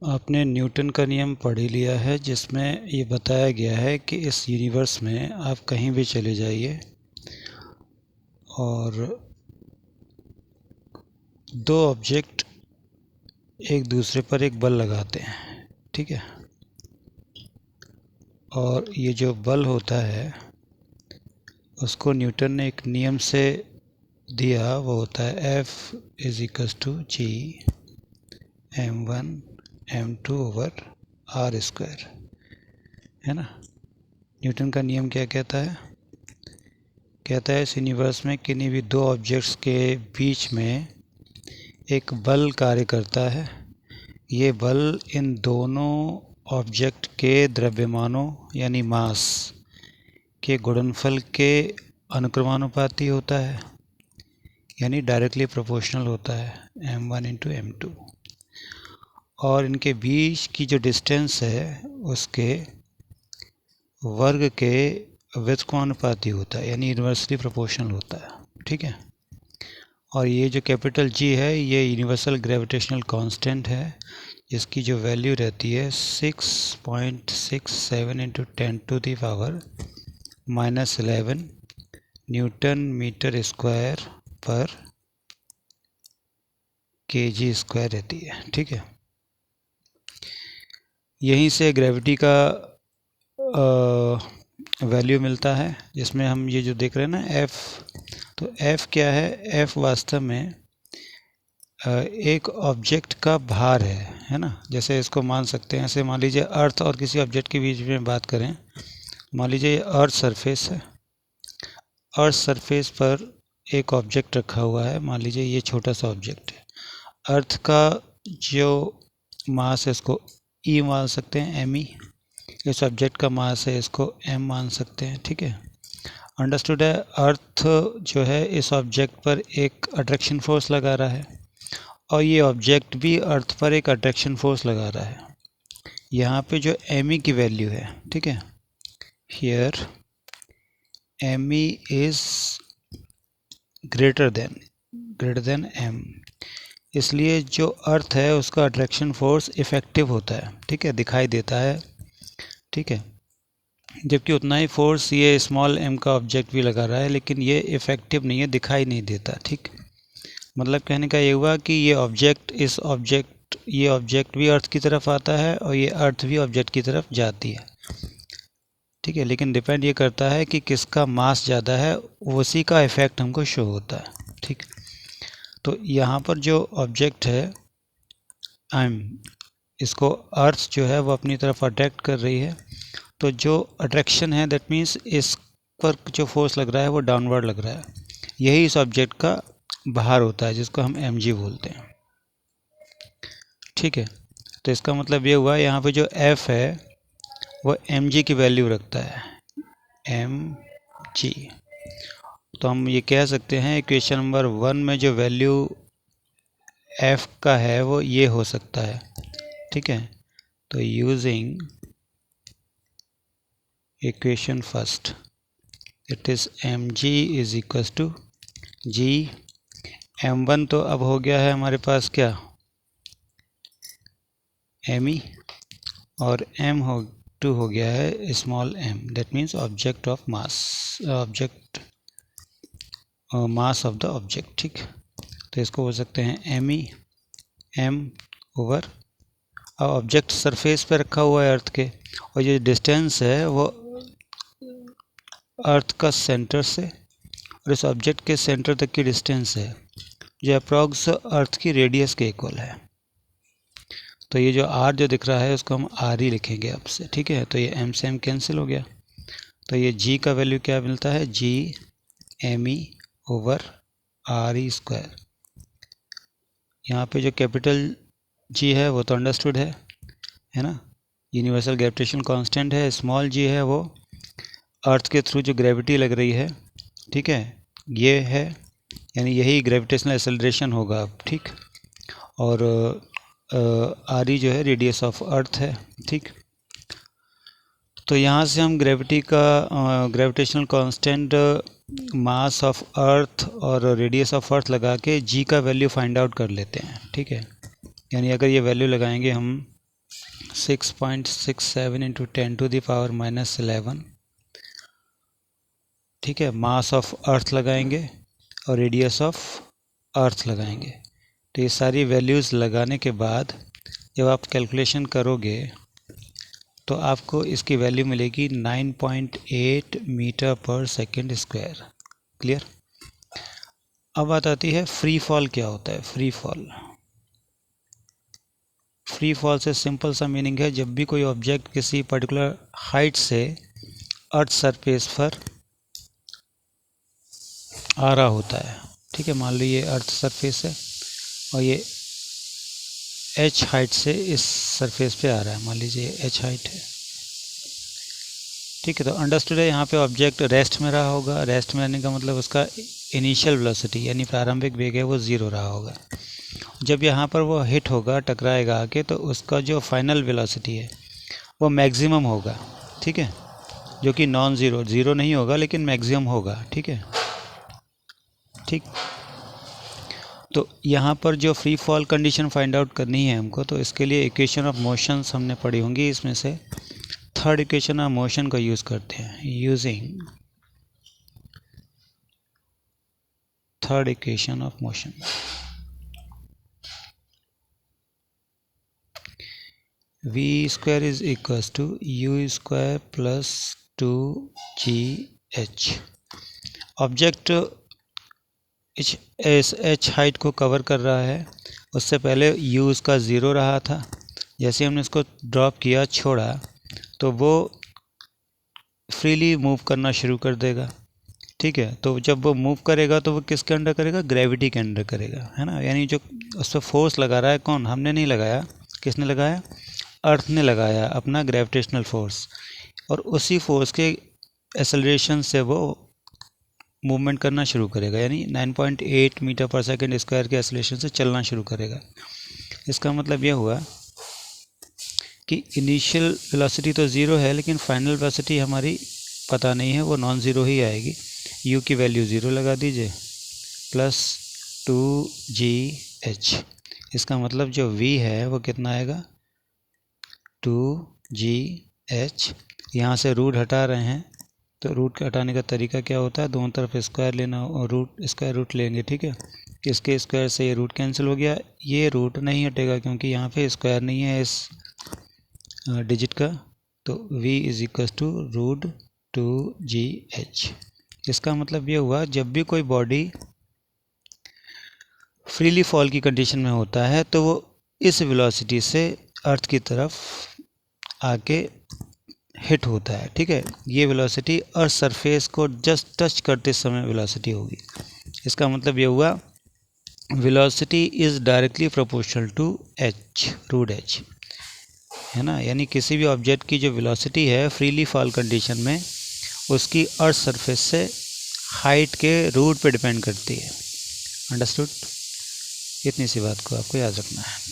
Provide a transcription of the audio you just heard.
आपने न्यूटन का नियम पढ़ ही लिया है, जिसमें ये बताया गया है कि इस यूनिवर्स में आप कहीं भी चले जाइए और दो ऑब्जेक्ट एक दूसरे पर एक बल लगाते हैं, ठीक है। और ये जो बल होता है उसको न्यूटन ने एक नियम से दिया, वो होता है F=G m1 m2/r², है ना। न्यूटन का नियम क्या कहता है? कहता है इस यूनिवर्स में किन्हीं भी दो ऑब्जेक्ट्स के बीच में एक बल कार्य करता है। ये बल इन दोनों ऑब्जेक्ट के द्रव्यमानों यानी मास के गुणनफल के अनुक्रमानुपाती होता है, यानी डायरेक्टली प्रोपोर्शनल होता है m1 × m2। और इनके बीच की जो डिस्टेंस है उसके वर्ग के व्युत्क्रमानुपाती होता है, यानी इन्वर्सली प्रोपोर्शनल होता है, ठीक है। और ये जो कैपिटल G है ये यूनिवर्सल ग्रेविटेशनल कांस्टेंट है, जिसकी जो वैल्यू रहती है 6.67 × 10⁻⁻11 न्यूटन मीटर स्क्वायर पर kg स्क्वायर रहती है, ठीक है। यहीं से ग्रेविटी का वैल्यू मिलता है, जिसमें हम ये जो देख रहे हैं ना F, तो F क्या है? F वास्तव में एक ऑब्जेक्ट का भार है ना। जैसे इसको मान सकते हैं, ऐसे मान लीजिए अर्थ और किसी ऑब्जेक्ट के बीच में बात करें, मान लीजिए ये अर्थ सरफेस है। अर्थ सरफेस पर एक ऑब्जेक्ट रखा हुआ है, मान लीजिए ये छोटा सा ऑब्जेक्ट है। अर्थ का जो मास है इसको E मान सकते हैं, me। इस ऑब्जेक्ट का मास है, इसको m मान सकते हैं, ठीक है। अंडरस्टूड है। अर्थ जो है इस ऑब्जेक्ट पर एक अट्रैक्शन फोर्स लगा रहा है और ये ऑब्जेक्ट भी अर्थ पर एक अट्रैक्शन फोर्स लगा रहा है। यहाँ पे जो me की वैल्यू है, ठीक है, here me is greater than m, इसलिए जो अर्थ है उसका अट्रैक्शन फोर्स इफेक्टिव होता है, ठीक है, दिखाई देता है, ठीक है। जबकि उतना ही फोर्स ये स्मॉल m का ऑब्जेक्ट भी लगा रहा है, लेकिन ये इफेक्टिव नहीं है, दिखाई नहीं देता, ठीक। मतलब कहने का ये हुआ कि ये ऑब्जेक्ट भी अर्थ की तरफ आता है और ये अर्थ भी ऑब्जेक्ट की तरफ जाती है, ठीक है। लेकिन डिपेंड ये करता है कि किसका मास ज़्यादा है, उसी का इफेक्ट हमको शो होता है, ठीक। तो यहाँ पर जो ऑब्जेक्ट है इसको अर्थ जो है वो अपनी तरफ अट्रैक्ट कर रही है, तो जो अट्रैक्शन है दैट मीन्स इस पर जो फोर्स लग रहा है वो डाउनवर्ड लग रहा है। यही इस ऑब्जेक्ट का भार होता है, जिसको हम mg बोलते हैं, ठीक है। तो इसका मतलब ये हुआ यहाँ पे जो F है वो mg की वैल्यू रखता है, mg। तो हम ये कह सकते हैं इक्वेशन नंबर 1 में जो वैल्यू F का है वो ये हो सकता है, ठीक है। तो using equation first it is mg is equals to g। m1 तो अब हो गया है हमारे पास क्या, me, और m2 हो गया है small m, that means object of mass of the object, ठीक। तो इसको हो सकते हैं me m ओवर, अब ऑब्जेक्ट सरफेस पे रखा हुआ है अर्थ के, और ये डिस्टेंस है वो अर्थ का सेंटर से और इस ऑब्जेक्ट के सेंटर तक की डिस्टेंस है जो अप्रॉक्स अर्थ की रेडियस के इक्वल है। तो ये जो r जो दिख रहा है उसको हम r ही लिखेंगे अब से, ठीक है। तो ये m से m कैंसिल हो गया, तो ये g का वैल्यू क्या मिलता है, g me ओवर r²। यहाँ पे जो कैपिटल G है वो तो अंडरस्टूड है ना, यूनिवर्सल ग्रेविटेशन कांस्टेंट है। स्मॉल g है वो अर्थ के थ्रू जो ग्रेविटी लग रही है, ठीक है, ये है, यानी यही ग्रेविटेशनल एक्सेलरेशन होगा अब, ठीक। और आर जो है रेडियस ऑफ अर्थ है, ठीक। तो यहाँ से हम ग्रेविटी का gravitational constant mass of earth और रेडियस ऑफ अर्थ लगा के जी का वैल्यू फाइंड आउट कर लेते हैं, ठीक है। यानी अगर ये वैल्यू लगाएंगे हम 6.67 इंटू 10⁻⁻11, ठीक है, मास ऑफ अर्थ लगाएंगे और रेडियस ऑफ अर्थ लगाएंगे। तो ये सारी वैल्यूज़ लगाने के बाद जब आप कैलकुलेशन करोगे तो आपको इसकी वैल्यू मिलेगी 9.8 मीटर पर सेकेंड स्क्वायर। क्लियर। अब बात आती है फ्री फॉल क्या होता है। फ्री फॉल से सिंपल सा मीनिंग है, जब भी कोई ऑब्जेक्ट किसी पर्टिकुलर हाइट से अर्थ सरफेस पर आ रहा होता है, ठीक है। मान लो ये अर्थ सरफेस है और ये h हाइट से इस सरफेस पे आ रहा है, मान लीजिए h हाइट है, ठीक है। तो अंडरस्टूड है, यहाँ पे ऑब्जेक्ट रेस्ट में रहा होगा। रेस्ट में रहने का मतलब उसका इनिशियल वेलोसिटी यानी प्रारंभिक वेग है वो 0 रहा होगा। जब यहाँ पर वो हिट होगा, टकराएगा आके, तो उसका जो फाइनल वेलोसिटी है वो मैक्सिमम होगा, ठीक है, जो कि नॉन ज़ीरो, ज़ीरो नहीं होगा लेकिन मैक्सिमम होगा, ठीक है। ठीक, तो यहाँ पर जो free fall condition find out करनी है हमको, तो इसके लिए इक्वेशन ऑफ मोशंस हमने पढ़ी होंगी। इसमें से थर्ड इक्वेशन ऑफ मोशन का यूज़ करते हैं। Using third equation of motion, v square is equals to u square plus 2gh। Object इस h हाइट को कवर कर रहा है। उससे पहले u उसका 0 रहा था। जैसे हमने इसको ड्रॉप किया, छोड़ा, तो वो फ्रीली मूव करना शुरू कर देगा, ठीक है। तो जब वो मूव करेगा तो वो किसके अंडर करेगा? ग्रेविटी के अंडर करेगा, है ना। यानी जो उस पर फोर्स लगा रहा है कौन? हमने नहीं लगाया। किसने लगाया? अर्थ ने लगाया अपना ग्रेविटेशनल फोर्स, और उसी फोर्स के एक्सेलरेशन से वो मूवमेंट करना शुरू करेगा। यानी 9.8 मीटर पर सेकेंड स्क्वायर के एक्सेलरेशन से चलना शुरू करेगा। इसका मतलब यह हुआ कि इनिशियल वेलोसिटी तो 0 है लेकिन फाइनल वेलोसिटी हमारी पता नहीं है, वो नॉन ज़ीरो ही आएगी। u की वैल्यू 0 लगा दीजिए, प्लस 2gh। इसका मतलब जो v है वो कितना आएगा? 2gh। यहाँ से रूट हटा रहे हैं, तो रूट हटाने का तरीका क्या होता है? दोनों तरफ स्क्वायर लेना और रूट, स्क्वायर रूट लेंगे, ठीक है। इसके स्क्वायर से ये रूट कैंसिल हो गया। ये रूट नहीं हटेगा क्योंकि यहाँ पे स्क्वायर नहीं है इस डिजिट का, तो v is equal to root 2gh। इसका मतलब ये हुआ, जब भी कोई बॉडी फ्रीली फॉल की कंडीशन में होता है तो वो इस वेलोसिटी से अर्थ की तरफ आके हिट होता है, ठीक है। ये वेलोसिटी अर्थ सरफेस को जस्ट टच करते समय वेलोसिटी होगी। इसका मतलब ये हुआ velocity is directly proportional to h, root h, है ना। यानी किसी भी ऑब्जेक्ट की जो वेलोसिटी है फ्रीली फॉल कंडीशन में, उसकी अर्थ सरफेस से हाइट के रूट पे डिपेंड करती है। अंडरस्टूड? इतनी सी बात को आपको याद रखना है।